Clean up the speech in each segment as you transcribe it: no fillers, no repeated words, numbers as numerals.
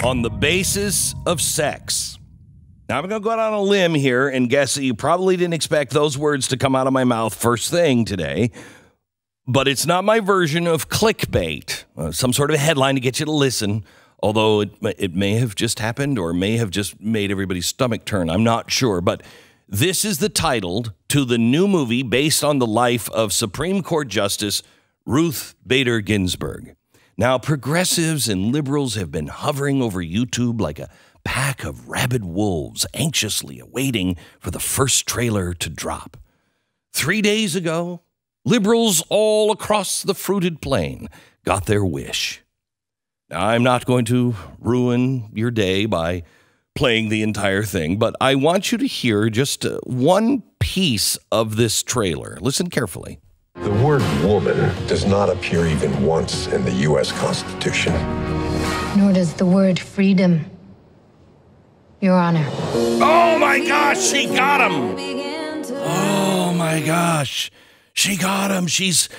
on the basis of sex. Now, I'm going to go out on a limb here and guess that you probably didn't expect those words to come out of my mouth first thing today, but it's not my version of clickbait, some sort of headline to get you to listen, although it may have just happened or may have just made everybody's stomach turn. I'm not sure, but this is the title to the new movie based on the life of Supreme Court Justice Ruth Bader Ginsburg. Now, progressives and liberals have been hovering over YouTube like a pack of rabid wolves, anxiously awaiting for the first trailer to drop. 3 days ago, liberals all across the fruited plain got their wish. Now, I'm not going to ruin your day by playing the entire thing, but I want you to hear just one piece of this trailer. Listen carefully. The word woman does not appear even once in the U.S. Constitution. Nor does the word freedom, Your Honor. Oh my gosh, she got him! Oh my gosh, she got him. She's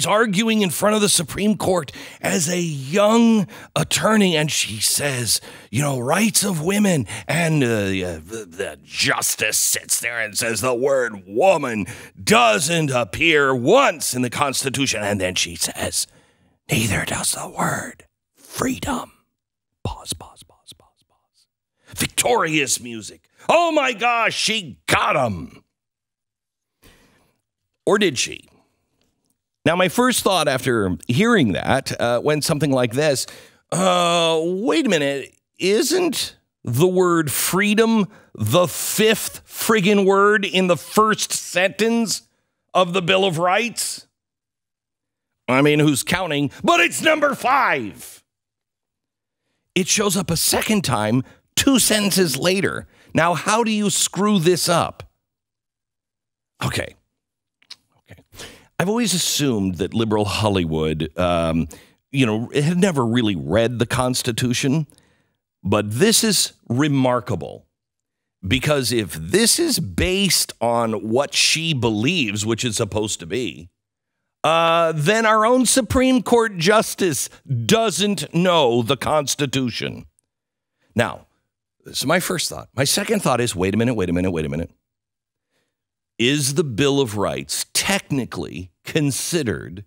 arguing in front of the Supreme Court as a young attorney, and she says, you know, rights of women, and the justice sits there and says the word woman doesn't appear once in the Constitution, and then she says, neither does the word freedom. Pause. Victorious music. Oh my gosh, she got him. Or did she? Now, my first thought after hearing that went something like this. Wait a minute. Isn't the word freedom the fifth friggin' word in the first sentence of the Bill of Rights? I mean, who's counting? But it's number 5. It shows up a second time 2 sentences later. Now, how do you screw this up? Okay. I've always assumed that liberal Hollywood, had never really read the Constitution. But this is remarkable. Because if this is based on what she believes, which it's supposed to be, then our own Supreme Court Justice doesn't know the Constitution. Now, this is my first thought. My second thought is, wait a minute. Is the Bill of Rights technically considered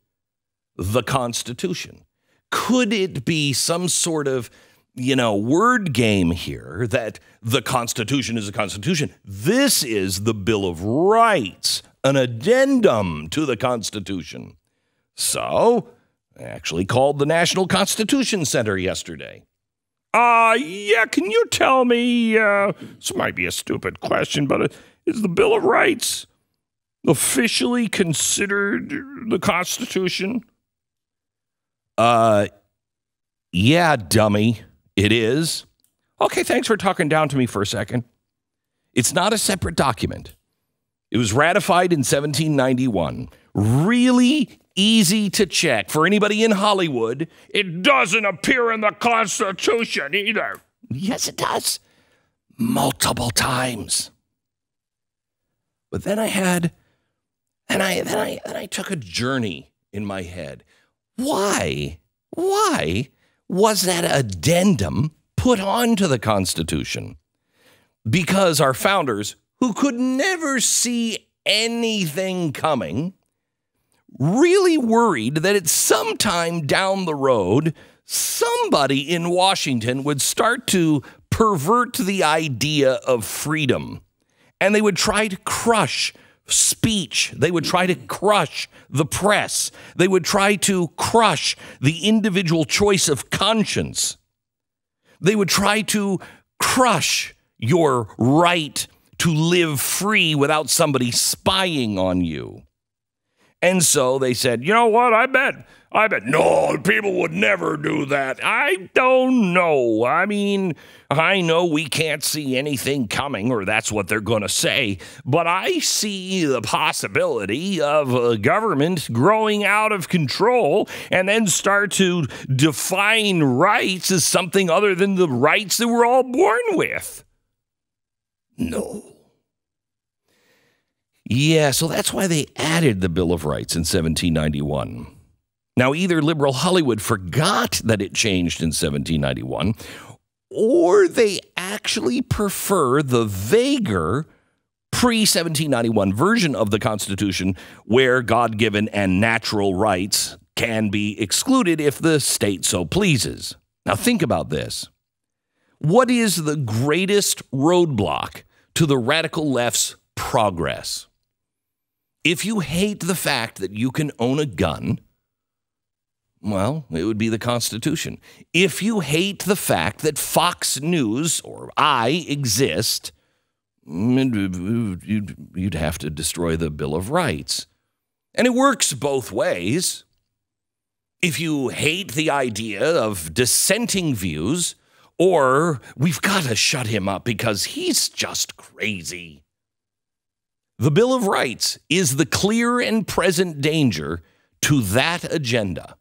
the Constitution? Could it be some sort of, word game here that the Constitution is the Constitution? This is the Bill of Rights, an addendum to the Constitution. So, I actually called the National Constitution Center yesterday. Can you tell me, this might be a stupid question, but is the Bill of Rights officially considered the Constitution? Yeah, dummy, it is. Okay, thanks for talking down to me for a second. It's not a separate document. It was ratified in 1791. Really easy to check. For anybody in Hollywood, it doesn't appear in the Constitution either. Yes, it does. Multiple times. But then I took a journey in my head. Why was that addendum put onto the Constitution? Because our founders, who could never see anything coming, really worried that at some time down the road, somebody in Washington would start to pervert the idea of freedom. And they would try to crush speech. They would try to crush the press. They would try to crush the individual choice of conscience. They would try to crush your right to live free without somebody spying on you. And so they said, you know what, I bet, no, people would never do that. I don't know. I mean, I know we can't see anything coming, or that's what they're going to say, but I see the possibility of a government growing out of control and then start to define rights as something other than the rights that we're all born with. No. Yeah, so that's why they added the Bill of Rights in 1791. Now, either liberal Hollywood forgot that it changed in 1791, or they actually prefer the vaguer pre-1791 version of the Constitution where God-given and natural rights can be excluded if the state so pleases. Now, think about this. What is the greatest roadblock to the radical left's progress? If you hate the fact that you can own a gun, well, it would be the Constitution. If you hate the fact that Fox News or I exist, you'd have to destroy the Bill of Rights. And it works both ways. If you hate the idea of dissenting views, or we've got to shut him up because he's just crazy. The Bill of Rights is the clear and present danger to that agenda.